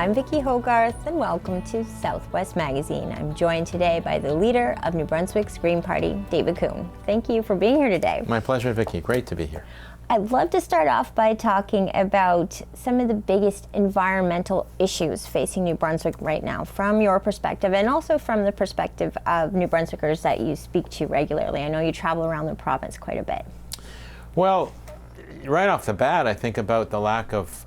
I'm Vicki Hogarth, and welcome to Southwest Magazine. I'm joined today by the leader of New Brunswick's Green Party, David Coon. Thank you for being here today. My pleasure, Vicki. Great to be here. I'd love to start off by talking about some of the biggest environmental issues facing New Brunswick right now, from your perspective and also from the perspective of New Brunswickers that you speak to regularly. I know you travel around the province quite a bit. Well, right off the bat, I think about the lack of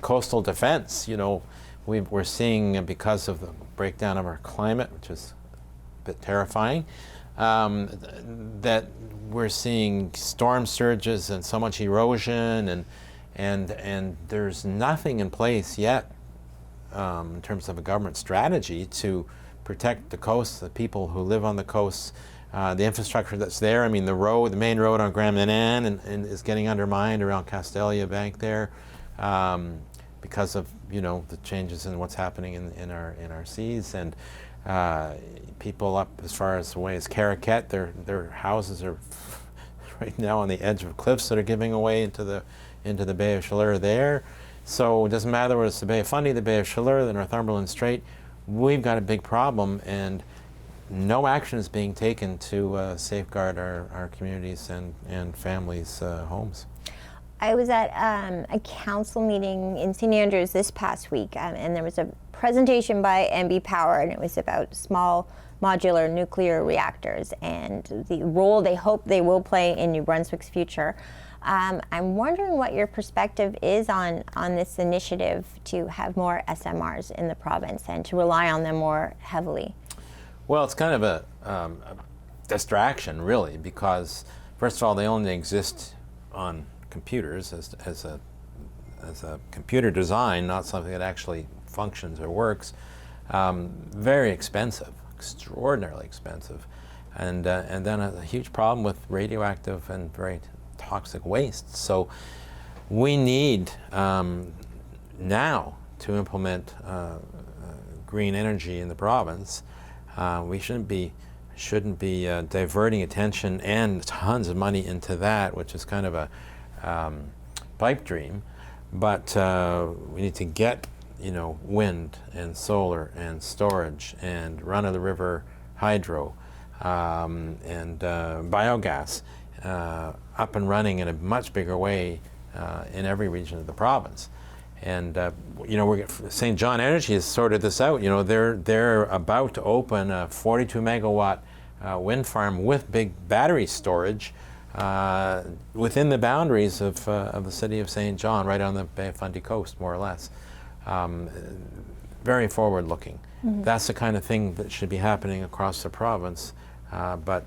coastal defense. You know, we're seeing, because of the breakdown of our climate, which is a bit terrifying, that we're seeing storm surges and so much erosion, and there's nothing in place yet in terms of a government strategy to protect the coast, the people who live on the coast, the infrastructure that's there. I mean, the main road on Grand Manan and is getting undermined around Castelia Bank there because of, you know, the changes in what's happening in our seas. And people up as far as away as Caraquet, their houses are right now on the edge of cliffs that are giving away into the Bay of Chaleur there. So it doesn't matter whether it's the Bay of Fundy, the Bay of Chaleur, the Northumberland Strait. We've got a big problem, and no action is being taken to safeguard our communities and families' homes. I was at a council meeting in St. Andrews this past week, and there was a presentation by NB Power, and it was about small modular nuclear reactors and the role they hope they will play in New Brunswick's future. I'm wondering what your perspective is on this initiative to have more SMRs in the province and to rely on them more heavily. Well, it's kind of a distraction, really, because first of all, they only exist on computers as a computer design, not something that actually functions or works. Very expensive, extraordinarily expensive, and then a huge problem with radioactive and very toxic waste. So we need now to implement green energy in the province. We shouldn't be diverting attention and tons of money into that, which is kind of a pipe dream. But we need to get, you know, wind and solar and storage and run-of-the-river hydro and biogas up and running in a much bigger way in every region of the province. And you know, St. John Energy has sorted this out. You know, they're about to open a 42 megawatt wind farm with big battery storage within the boundaries of the city of St. John, right on the Bay of Fundy coast, more or less. Very forward-looking. Mm-hmm. That's the kind of thing that should be happening across the province, but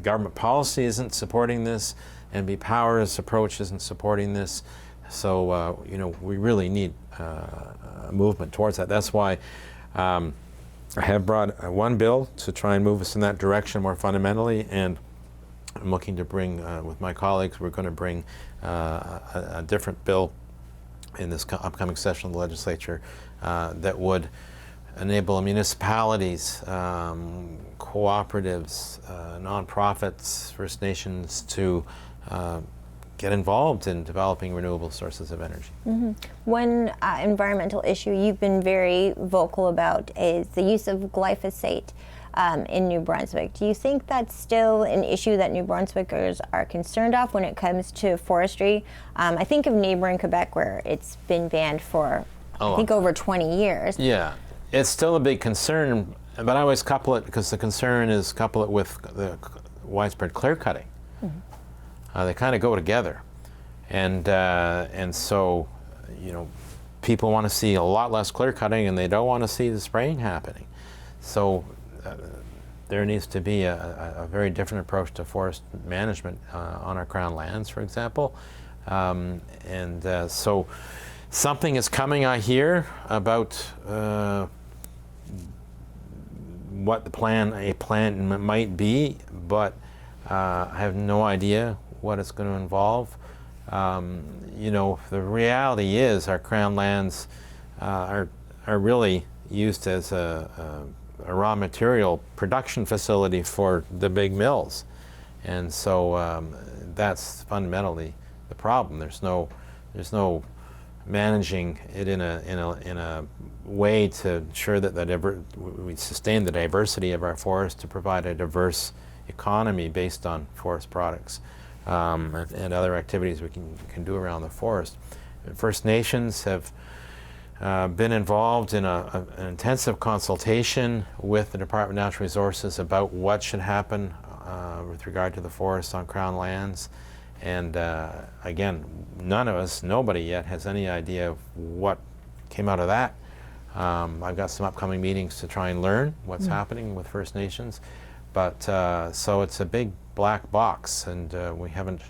government policy isn't supporting this. NB Power's approach isn't supporting this. So, you know, we really need a movement towards that. That's why I have brought one bill to try and move us in that direction more fundamentally, and I'm looking to bring, with my colleagues, we're going to bring a different bill in this upcoming session of the legislature that would enable municipalities, cooperatives, nonprofits, First Nations to get involved in developing renewable sources of energy. Mm-hmm. One environmental issue you've been very vocal about is the use of glyphosate in New Brunswick. Do you think that's still an issue that New Brunswickers are concerned of when it comes to forestry? I think of neighboring Quebec, where it's been banned for, I think, over 20 years. Yeah, it's still a big concern, but I always couple it, because the concern is couple it with the widespread clear cutting. Mm-hmm. They kind of go together, and so, you know, people want to see a lot less clear cutting, and they don't want to see the spraying happening. So there needs to be a very different approach to forest management on our crown lands, for example, so something is coming, I hear, about what a plan might be, but I have no idea what it's going to involve. You know, the reality is our crown lands are really used as a raw material production facility for the big mills, and so that's fundamentally the problem. There's no managing it in a way to ensure that we sustain the diversity of our forest, to provide a diverse economy based on forest products and other activities we can do around the forest. First Nations have been involved in an intensive consultation with the Department of Natural Resources about what should happen with regard to the forests on Crown lands. And again, nobody yet has any idea of what came out of that. I've got some upcoming meetings to try and learn what's happening with First Nations. But so it's a big black box, and we haven't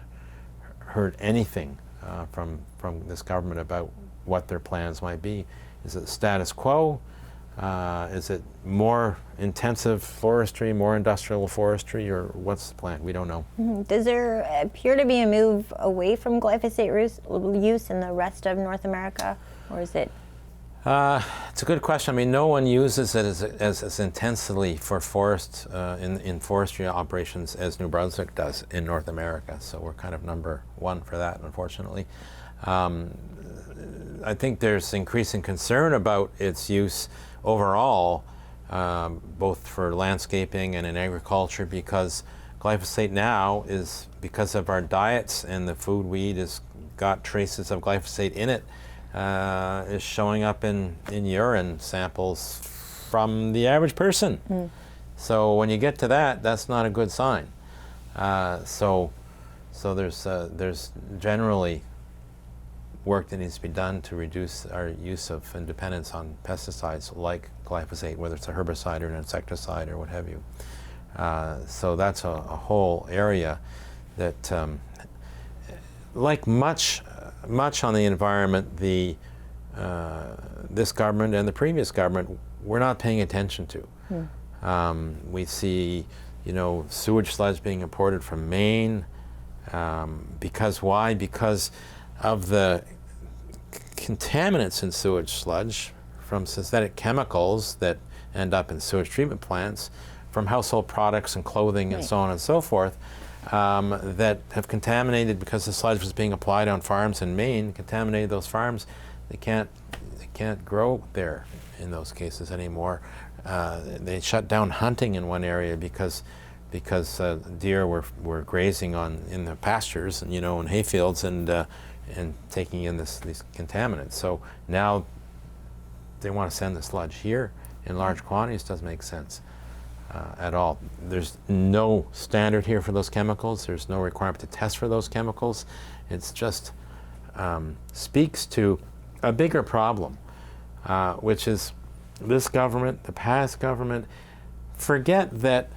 heard anything from this government about what their plans might be. Is it status quo? Is it more intensive forestry, more industrial forestry, or what's the plan? We don't know. Does there appear to be a move away from glyphosate use in the rest of North America, or is it? It's a good question. I mean, no one uses it as intensely for forest in forestry operations as New Brunswick does in North America. So we're kind of number one for that, unfortunately. I think there's increasing concern about its use overall, both for landscaping and in agriculture, because glyphosate now is, because of our diets and the food we eat has got traces of glyphosate in it, is showing up in urine samples from the average person. So when you get to that, that's not a good sign. So there's generally work that needs to be done to reduce our use of and dependence on pesticides like glyphosate, whether it's a herbicide or an insecticide or what have you. So that's a whole area that, like much on the environment, this government and the previous government were not paying attention to. We see, sewage sludge being imported from Maine. Because why? Because of the contaminants in sewage sludge from synthetic chemicals that end up in sewage treatment plants, from household products and clothing and so on and so forth, that have contaminated, because the sludge was being applied on farms in Maine, contaminated those farms. They can't grow there in those cases anymore. They shut down hunting in one area because deer were grazing in the pastures and in hayfields and taking in these contaminants. So now they want to send the sludge here in large quantities. Doesn't make sense at all. There's no standard here for those chemicals. There's no requirement to test for those chemicals. It's just speaks to a bigger problem, which is this government, the past government, forget that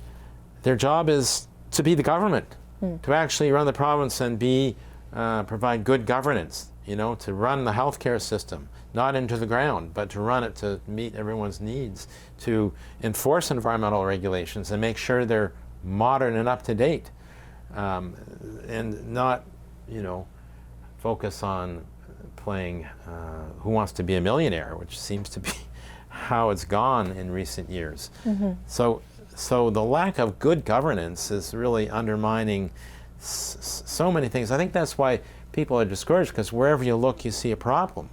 their job is to be the government, to actually run the province and provide good governance, to run the healthcare system, not into the ground, but to run it to meet everyone's needs, to enforce environmental regulations and make sure they're modern and up to date, and not, focus on playing Who Wants to Be a Millionaire, which seems to be how it's gone in recent years. So the lack of good governance is really undermining so many things. I think that's why people are discouraged, because wherever you look, you see a problem,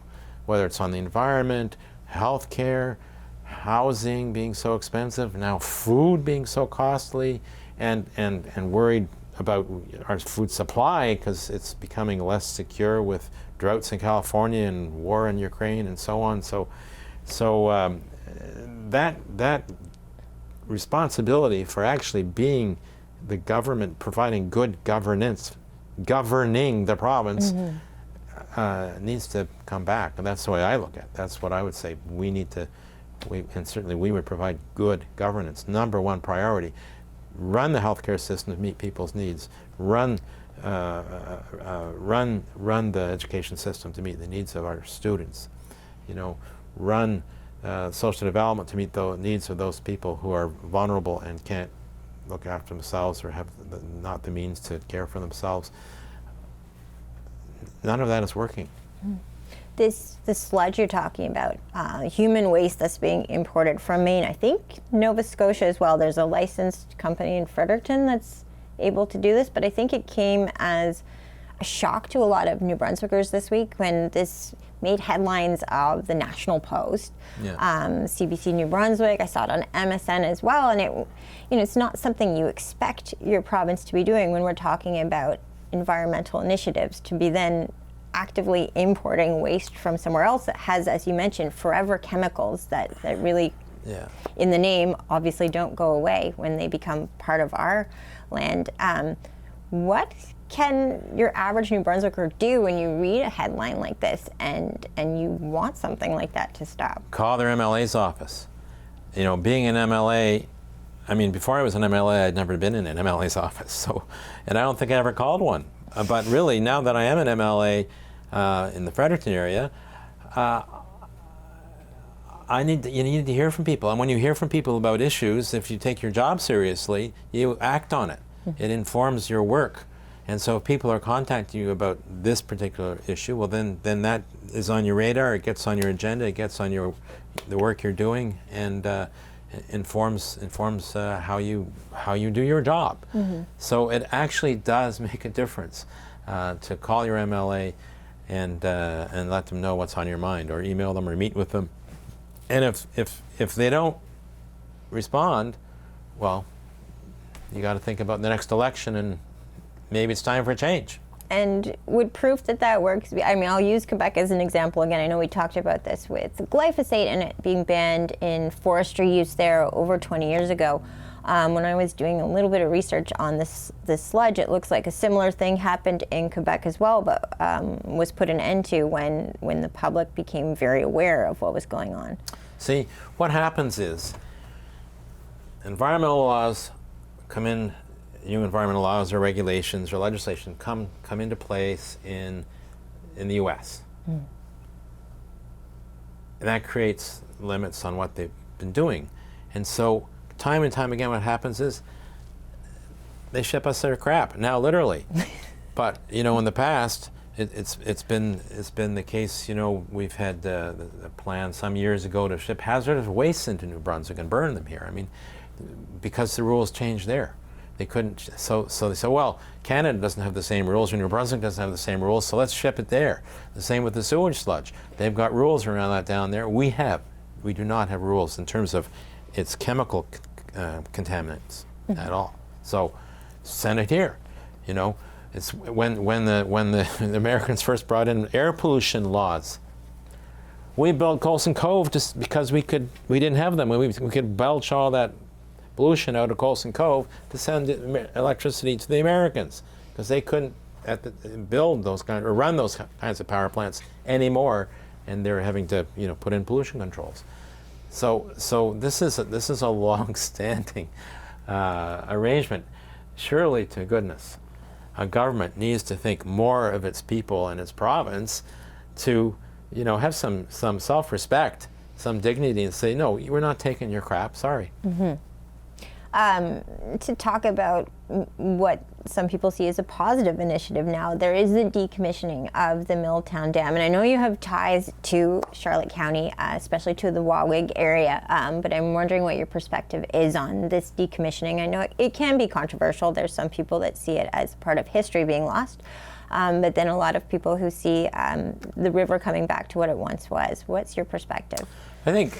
whether it's on the environment, healthcare, housing being so expensive, now food being so costly, and worried about our food supply because it's becoming less secure with droughts in California and war in Ukraine and so on. So that responsibility for actually being the government, providing good governance, governing the province, needs to come back. And that's the way I look at it. That's what I would say. And certainly we would provide good governance. Number one priority. Run the healthcare system to meet people's needs. Run the education system to meet the needs of our students. Run social development to meet the needs of those people who are vulnerable and can't look after themselves or have not the means to care for themselves. None of that is working. This sludge you're talking about, human waste that's being imported from Maine, I think Nova Scotia as well, there's a licensed company in Fredericton that's able to do this, but I think it came as a shock to a lot of New Brunswickers this week when this made headlines of the National Post, CBC New Brunswick. I saw it on MSN as well, and it's not something you expect your province to be doing when we're talking about environmental initiatives, to be then actively importing waste from somewhere else that has, as you mentioned, forever chemicals that really, in the name, obviously don't go away when they become part of our land. What can your average New Brunswicker do when you read a headline like this and you want something like that to stop? Call their MLA's office. Being an MLA, before I was an MLA, I'd never been in an MLA's office, and I don't think I ever called one. But really, now that I am an MLA in the Fredericton area, you need to hear from people. And when you hear from people about issues, if you take your job seriously, you act on it. It informs your work. And so if people are contacting you about this particular issue, well, then that is on your radar, it gets on your agenda, it gets on the work you're doing, and informs how you do your job. So it actually does make a difference to call your MLA and let them know what's on your mind, or email them or meet with them. And if they don't respond, well, you got to think about the next election, and maybe it's time for a change. And would proof that works, I'll use Quebec as an example again. I know we talked about this with glyphosate and it being banned in forestry use there over 20 years ago. When I was doing a little bit of research on this sludge, it looks like a similar thing happened in Quebec as well, but was put an end to when the public became very aware of what was going on. See, what happens is environmental laws come in, new environmental laws or regulations or legislation come into place in the U.S. And that creates limits on what they've been doing. And so time and time again what happens is they ship us their crap, now literally. But in the past it's been the case, we've had the plan some years ago to ship hazardous wastes into New Brunswick and burn them here. Because the rules changed there. They couldn't, so they said, well, Canada doesn't have the same rules, or New Brunswick doesn't have the same rules, so let's ship it there. The same with the sewage sludge. They've got rules around that down there. We do not have rules in terms of its chemical contaminants at all. So send it here. It's when the Americans first brought in air pollution laws. We built Coulson Cove just because we didn't have them. We could belch all that pollution out of Coulson Cove to send electricity to the Americans, because they couldn't build those or run those kinds of power plants anymore, and they're having to put in pollution controls. So this is a long-standing arrangement. Surely to goodness, a government needs to think more of its people and its province, to have some self-respect, some dignity, and say, no, we're not taking your crap. Sorry. To talk about what some people see as a positive initiative now, there is the decommissioning of the Milltown Dam. And I know you have ties to Charlotte County, especially to the Wawig area, but I'm wondering what your perspective is on this decommissioning. I know it can be controversial. There's some people that see it as part of history being lost, but then a lot of people who see the river coming back to what it once was. What's your perspective? I think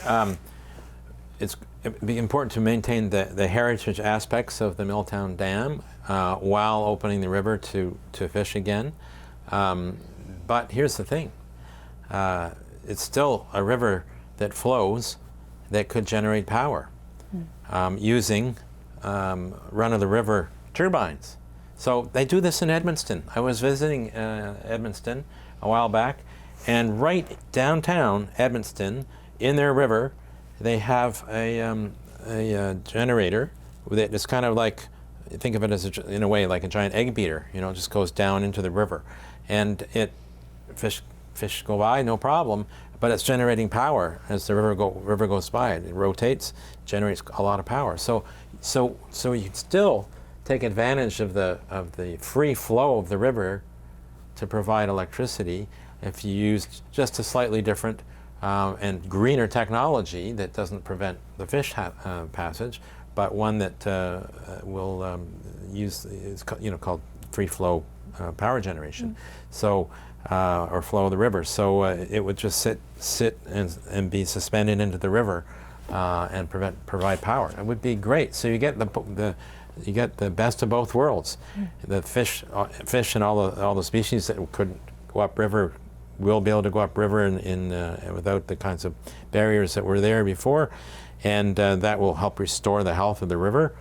it'd be important to maintain the heritage aspects of the Milltown Dam while opening the river to fish again. But here's the thing. It's still a river that flows that could generate power using run-of-the-river turbines. So they do this in Edmundston. I was visiting Edmundston a while back, and right downtown Edmundston, in their river, they have a generator that is kind of like, think of it as in a way like a giant egg beater. It just goes down into the river, and fish go by, no problem. But it's generating power as the river goes by. It rotates, generates a lot of power. So you can still take advantage of the free flow of the river to provide electricity if you use just a slightly different and greener technology that doesn't prevent the fish passage, but one that will use, it's called free flow power generation, so or flow of the river. So it would just sit and be suspended into the river and provide power. It would be great. So you get the best of both worlds. The fish and all the species that couldn't go upriver will be able to go upriver without the kinds of barriers that were there before, and that will help restore the health of the river.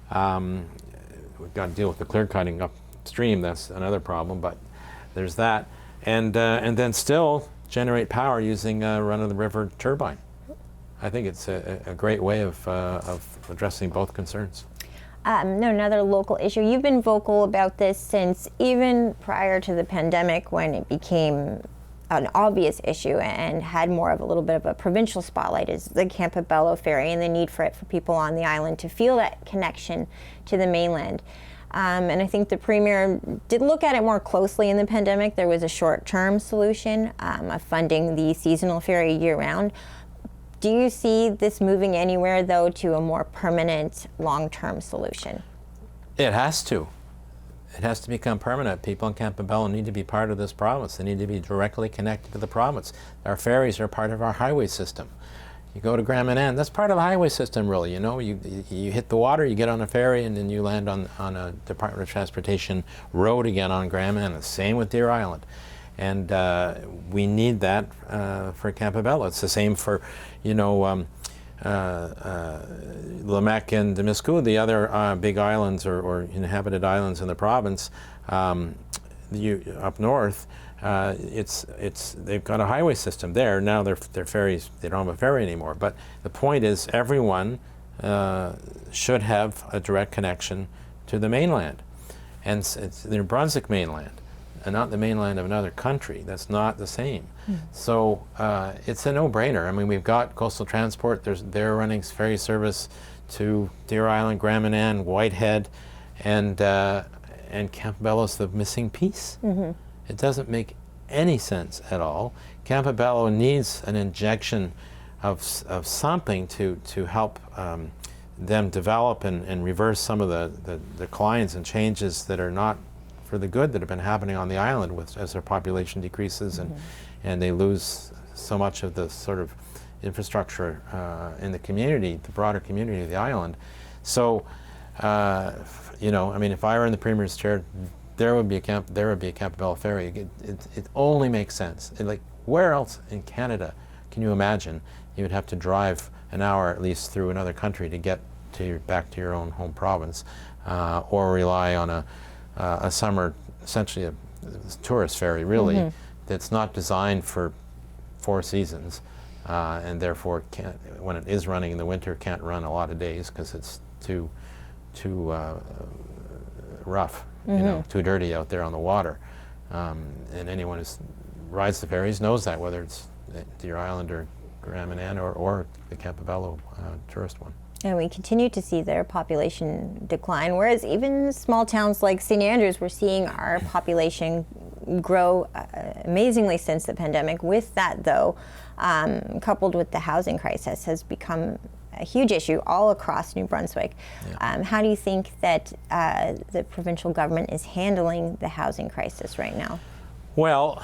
We've got to deal with the clear cutting upstream. That's another problem, but there's that, and then still generate power using a run-of-the-river turbine. I think it's a great way of addressing both concerns. Another local issue. You've been vocal about this since even prior to the pandemic, when it became an obvious issue and had more of a little bit of a provincial spotlight, is the Campobello ferry and the need for it for people on the island to feel that connection to the mainland. And I think the Premier did look at it more closely in the pandemic. There was a short-term solution of funding the seasonal ferry year-round. Do you see this moving anywhere, though, to a more permanent, long-term solution? It has to. It has to become permanent. People in Campobello need to be part of this province. They need to be directly connected to the province. Our ferries are part of our highway system. You go to Grand Manan, that's part of the highway system, really. You know, you hit the water, you get on a ferry, and then you land on a Department of Transportation road again on Grand Manan. The same with Deer Island. And we need that for Campobello. It's the same for, you know, Lamec and Temiscou, the other big islands or inhabited islands in the province. Up north, they've got a highway system there. Now their ferries, they don't have a ferry anymore. But the point is, everyone should have a direct connection to the mainland, and it's the Brunswick mainland, and not the mainland of another country. That's not the same. So it's a no-brainer. I mean, we've got coastal transport. They're running ferry service to Deer Island, Grand Manan, Whitehead, and Campobello's the missing piece. It doesn't make any sense at all. Campobello needs an injection of something to help them develop and reverse some of the declines and changes that are not for the good that have been happening on the island as their population decreases and they lose so much of the sort of infrastructure in the community, the broader community of the island. So, you know, I mean, if I were in the Premier's chair, there would be a Campobello ferry. It only makes sense. Like, where else in Canada can you imagine you would have to drive an hour at least through another country to get back to your own home province, or rely on a summer, essentially a tourist ferry, really, that's not designed for 4 seasons, and therefore when it is running in the winter, can't run a lot of days because it's too rough, you know, too dirty out there on the water. And anyone who rides the ferries knows that, whether it's Deer Island or Grand Manan or the Campobello tourist one. And we continue to see their population decline, whereas even small towns like St. Andrews, we're seeing our population grow amazingly since the pandemic. With that, though, coupled with the housing crisis, has become a huge issue all across New Brunswick. Yeah. How do you think that the provincial government is handling the housing crisis right now? Well,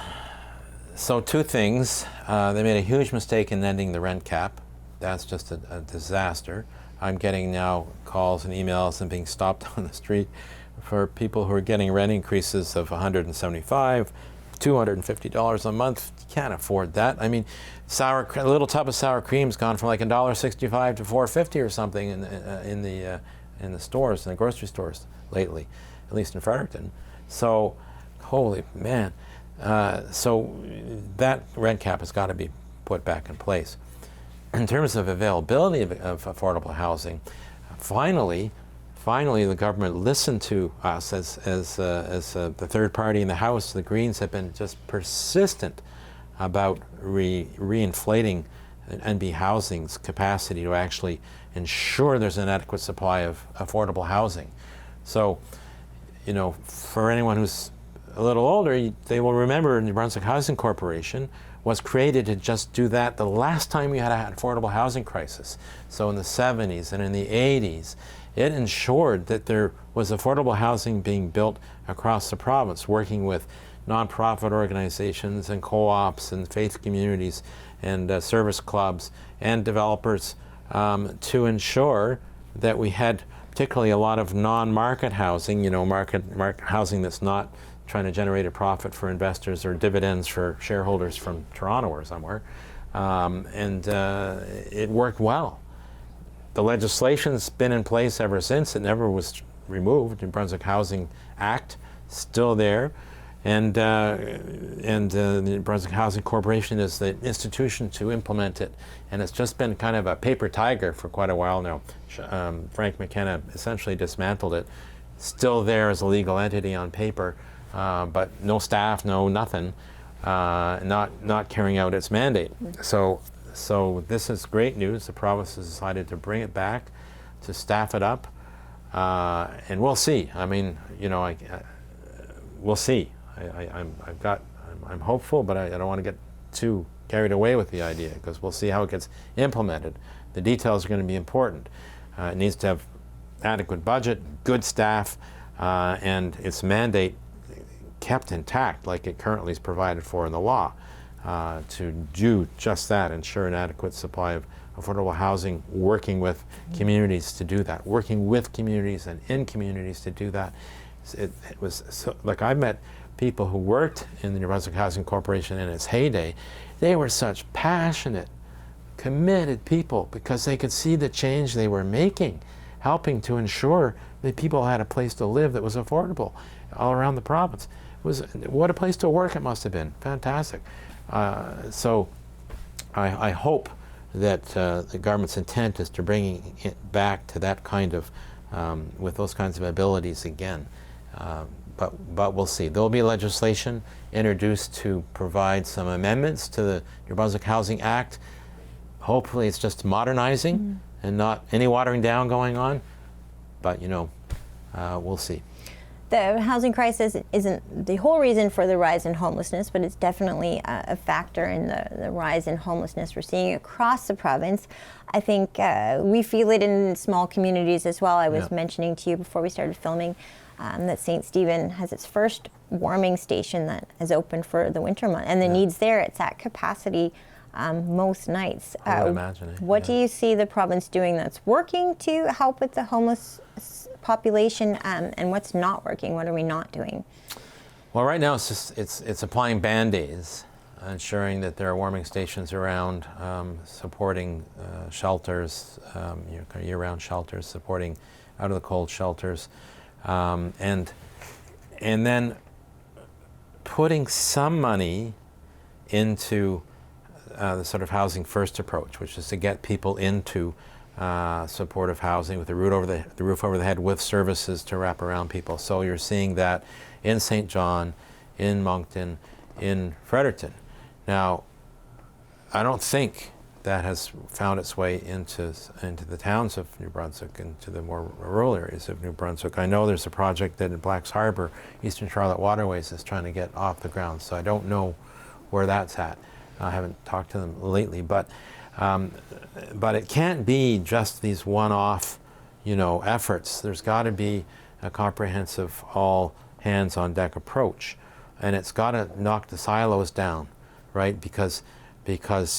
so 2 things. They made a huge mistake in ending the rent cap. That's just a disaster. I'm getting now calls and emails and being stopped on the street for people who are getting rent increases of $175, $250 a month. You can't afford that. I mean, a little tub of sour cream's gone from like $1.65 to $4.50 or something in the stores, in the grocery stores lately, at least in Fredericton. So, holy man. So that rent cap has got to be put back in place. In terms of availability of affordable housing, finally the government listened to us as the third party in the House. The Greens have been just persistent about reinflating NB Housing's capacity to actually ensure there's an adequate supply of affordable housing. So, you know, for anyone who's a little older, they will remember the Brunswick Housing Corporation was created to just do that the last time we had an affordable housing crisis. So in the 70s and in the 80s, it ensured that there was affordable housing being built across the province, working with nonprofit organizations and co-ops and faith communities and service clubs and developers to ensure that we had particularly a lot of non-market housing, you know, market housing that's not trying to generate a profit for investors or dividends for shareholders from Toronto or somewhere. It worked well. The legislation's been in place ever since. It never was removed. The Brunswick Housing Act, still there. And the Brunswick Housing Corporation is the institution to implement it. And it's just been kind of a paper tiger for quite a while now. Frank McKenna essentially dismantled it. Still there as a legal entity on paper, but no staff, no nothing, not carrying out its mandate. So this is great news. The province has decided to bring it back, to staff it up, and we'll see. I mean, you know, we'll see. I'm hopeful, but I don't want to get too carried away with the idea, because we'll see how it gets implemented. The details are going to be important. It needs to have adequate budget, good staff, and its mandate kept intact like it currently is provided for in the law, to do just that, ensure an adequate supply of affordable housing, working with communities to do that, working with communities and in communities to do that. It was so, like, I've met people who worked in the New Brunswick Housing Corporation in its heyday. They were such passionate, committed people because they could see the change they were making, helping to ensure that people had a place to live that was affordable all around the province. What a place to work it must have been. Fantastic. So I hope that the government's intent is to bring it back to that kind of, with those kinds of abilities again. But we'll see. There will be legislation introduced to provide some amendments to the New Brunswick Housing Act. Hopefully it's just modernizing and not any watering down going on. But, you know, we'll see. The housing crisis isn't the whole reason for the rise in homelessness, but it's definitely a factor in the rise in homelessness we're seeing across the province. I think we feel it in small communities as well. I was mentioning to you before we started filming that St. Stephen has its first warming station that has opened for the winter month, and the needs there, it's at capacity most nights. I would imagine it. What do you see the province doing that's working to help with the homeless population, and what's not working? What are we not doing? Well, right now it's applying Band-Aids, ensuring that there are warming stations around, supporting shelters, year-round shelters, supporting out of the cold shelters, and then putting some money into the sort of housing first approach, which is to get people into supportive housing with the roof over the head, with services to wrap around people. So you're seeing that in St. John, in Moncton, in Fredericton. Now, I don't think that has found its way into the towns of New Brunswick and to the more rural areas of New Brunswick. I know there's a project that in Blacks Harbour, Eastern Charlotte Waterways is trying to get off the ground, so I don't know where that's at. I haven't talked to them lately, but it can't be just these one-off, efforts. There's got to be a comprehensive, all hands-on-deck approach, and it's got to knock the silos down, right? Because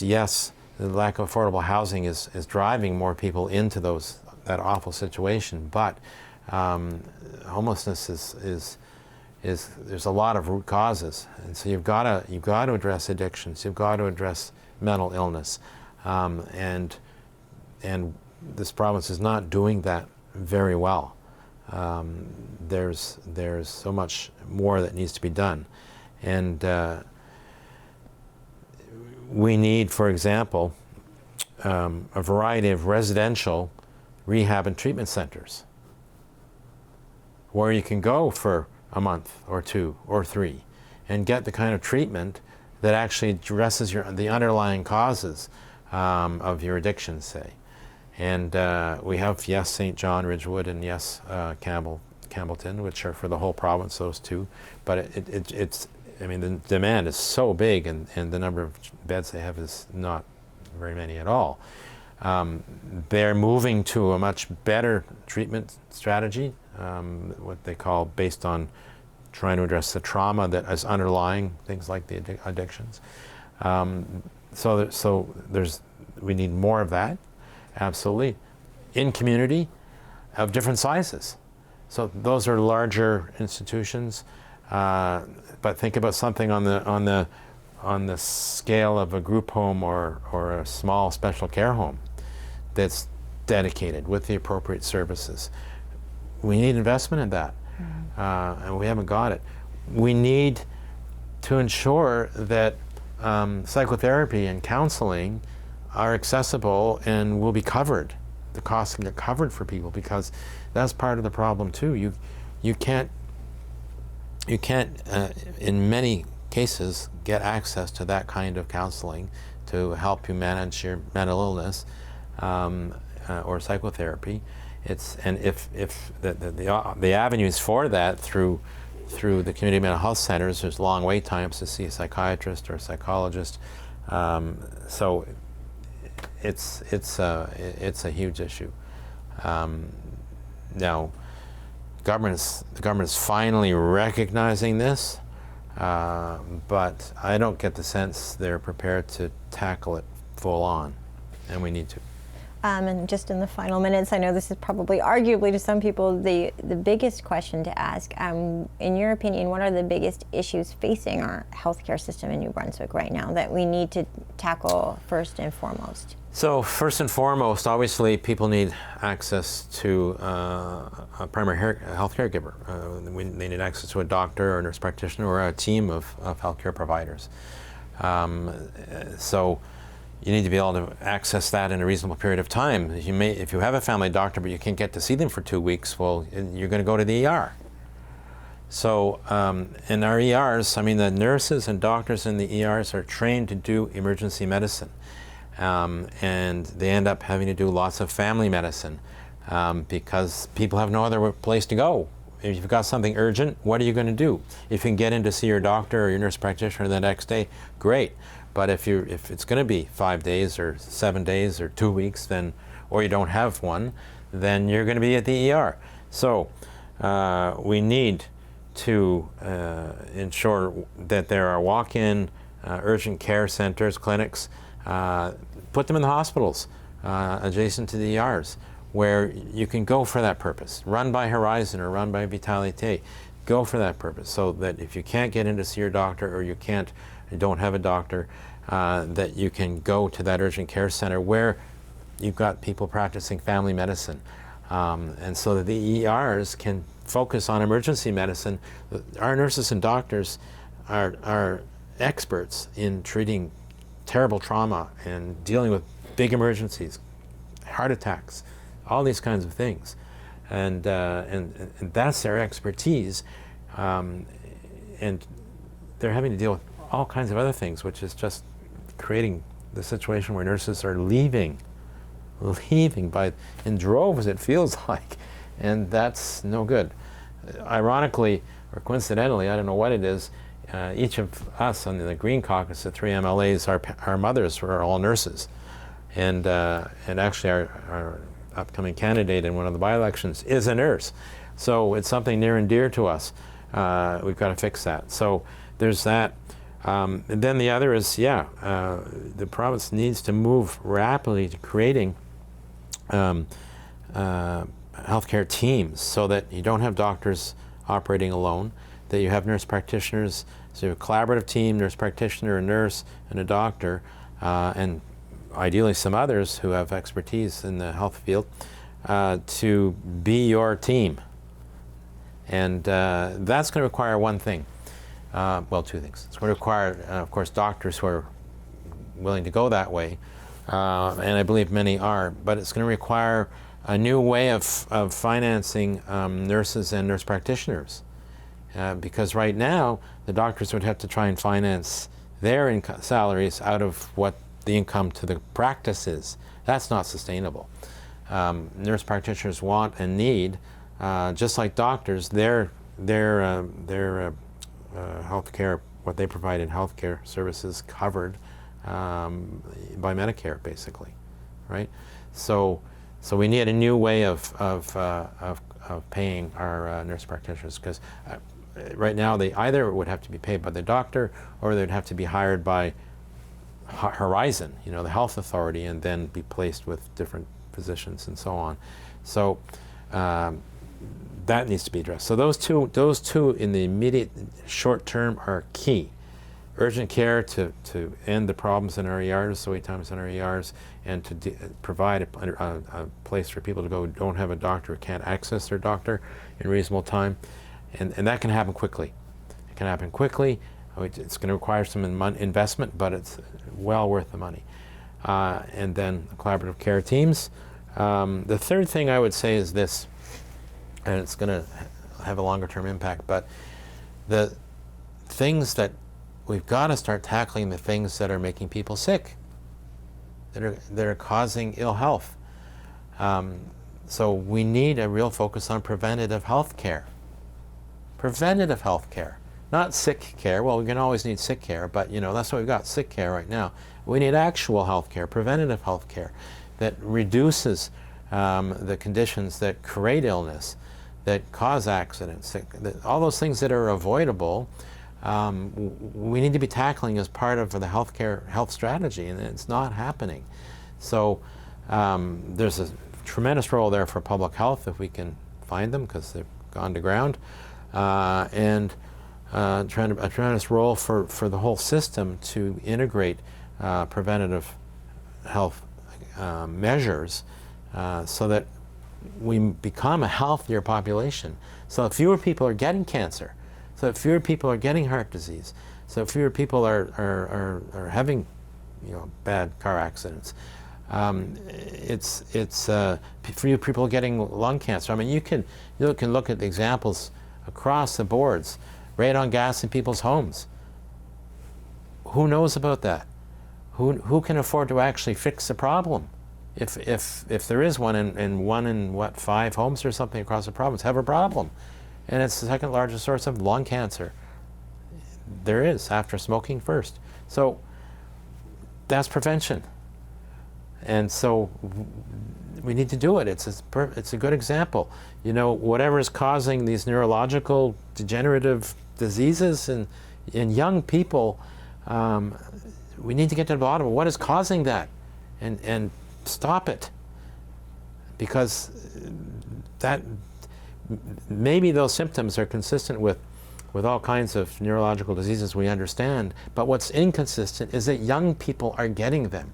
yes, the lack of affordable housing is driving more people into that awful situation, but homelessness is there's a lot of root causes, and so you've got to address addictions, you've got to address mental illness, and this province is not doing that very well. There's so much more that needs to be done, and we need, for example, a variety of residential rehab and treatment centers where you can go for a month or 2 or 3 and get the kind of treatment that actually addresses the underlying causes of your addiction, say. And we have, yes, St. John, Ridgewood, and yes, Campbellton, which are for the whole province, those two. But it's I mean, the demand is so big, and the number of beds they have is not very many at all. They're moving to a much better treatment strategy, what they call based on trying to address the trauma that is underlying things like the addictions. So we need more of that, absolutely, in community of different sizes. So those are larger institutions, but think about something on the scale of a group home or a small special care home that's dedicated with the appropriate services. We need investment in that, and we haven't got it. We need to ensure that psychotherapy and counseling are accessible and will be covered. The costs can get covered for people, because that's part of the problem too. You can't in many cases get access to that kind of counseling to help you manage your mental illness or psychotherapy. If the avenues for that through the community mental health centers, there's long wait times to see a psychiatrist or a psychologist. So it's a huge issue. Now, the government is finally recognizing this, but I don't get the sense they're prepared to tackle it full on, and we need to. And just in the final minutes, I know this is probably arguably to some people the biggest question to ask. In your opinion, what are the biggest issues facing our healthcare system in New Brunswick right now that we need to tackle first and foremost? So first and foremost, obviously, people need access to a primary health care giver. They need access to a doctor or a nurse practitioner or a team of healthcare providers. So you need to be able to access that in a reasonable period of time. If you have a family doctor but you can't get to see them for 2 weeks, well, you're going to go to the ER. So in our ERs, I mean, the nurses and doctors in the ERs are trained to do emergency medicine. And they end up having to do lots of family medicine because people have no other place to go. If you've got something urgent, what are you going to do? If you can get in to see your doctor or your nurse practitioner the next day, great. But if it's going to be 5 days or 7 days or 2 weeks, then, or you don't have one, then you're going to be at the ER. So we need to ensure that there are walk-in urgent care centers, clinics. Put them in the hospitals adjacent to the ERs, where you can go for that purpose. Run by Horizon or run by Vitalité. Go for that purpose, so that if you can't get in to see your doctor, or you don't have a doctor, that you can go to that urgent care center where you've got people practicing family medicine, and so that the ERs can focus on emergency medicine. Our nurses and doctors are experts in treating terrible trauma and dealing with big emergencies, heart attacks, all these kinds of things, and that's their expertise, and they're having to deal with all kinds of other things, which is just creating the situation where nurses are leaving in droves, it feels like, and that's no good. Ironically, or coincidentally, I don't know what it is, each of us on the Green Caucus, the 3 MLAs, our mothers were all nurses, and actually our upcoming candidate in one of the by-elections is a nurse, so it's something near and dear to us. We've got to fix that. So there's that. And then the other is, the province needs to move rapidly to creating healthcare teams, so that you don't have doctors operating alone, that you have nurse practitioners, so you have a collaborative team, nurse practitioner, a nurse, and a doctor, and ideally some others who have expertise in the health field, to be your team. And that's going to require one thing. Well, two things. It's going to require, of course, doctors who are willing to go that way, and I believe many are, but it's going to require a new way of financing nurses and nurse practitioners. Because right now, the doctors would have to try and finance their salaries out of what the income to the practice is. That's not sustainable. Nurse practitioners want and need, just like doctors, their healthcare, what they provide in healthcare services, covered by Medicare, basically, right? So we need a new way of paying our nurse practitioners, because right now they either would have to be paid by the doctor or they'd have to be hired by Horizon, the health authority, and then be placed with different physicians and so on. So that needs to be addressed. So those two in the immediate short term are key. Urgent care to end the problems in our ERs, the wait times in our ERs, and to provide a place for people to go who don't have a doctor, or can't access their doctor in reasonable time. And that can happen quickly. It can happen quickly. It's going to require some investment, but it's well worth the money. And then the collaborative care teams. The third thing I would say is this, and it's going to have a longer term impact, but the things that we've got to start tackling, the things that are making people sick, that are causing ill health. So we need a real focus on preventative health care. Preventative health care, not sick care. Well, we can always need sick care, but that's what we've got, sick care right now. We need actual health care, preventative health care that reduces the conditions that create illness, that cause accidents, all those things that are avoidable. We need to be tackling as part of the health strategy, and it's not happening. So there's a tremendous role there for public health if we can find them, because they've gone to ground, and a tremendous role for the whole system to integrate preventative health measures so that we become a healthier population, so that fewer people are getting cancer, so that fewer people are getting heart disease, so fewer people are having bad car accidents. It's fewer people getting lung cancer. I mean, you can look at the examples across the boards, radon gas in people's homes. Who knows about that? Who can afford to actually fix the problem? If there is one, and one in 5 homes or something across the province have a problem, and it's the second largest source of lung cancer there is, after smoking first. So that's prevention, and so we need to do it. It's a good example. Whatever is causing these neurological degenerative diseases in young people, we need to get to the bottom of what is causing that, and stop it, because that maybe those symptoms are consistent with all kinds of neurological diseases we understand, but what's inconsistent is that young people are getting them.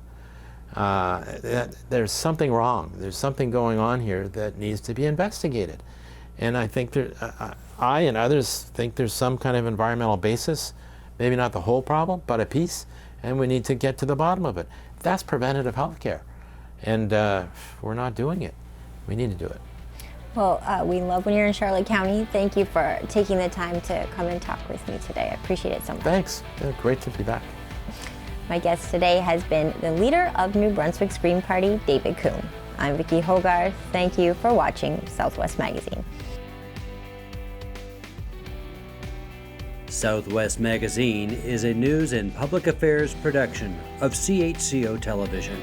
There's something wrong. There's something going on here that needs to be investigated, and I think I and others think there's some kind of environmental basis, maybe not the whole problem, but a piece, and we need to get to the bottom of it. That's preventative health care. And we're not doing it. We need to do it. Well, we love when you're in Charlotte County. Thank you for taking the time to come and talk with me today. I appreciate it so much. Thanks. Yeah, great to be back. My guest today has been the leader of New Brunswick's Green Party, David Coon. I'm Vicki Hogarth. Thank you for watching Southwest Magazine. Southwest Magazine is a news and public affairs production of CHCO Television.